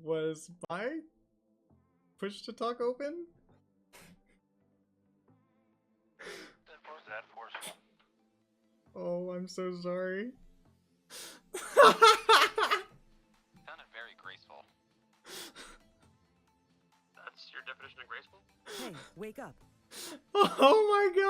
Was my push to talk open? That forceful. Oh, I'm so sorry. Sounded very graceful. That's your definition of graceful? Hey, wake up. Oh my god!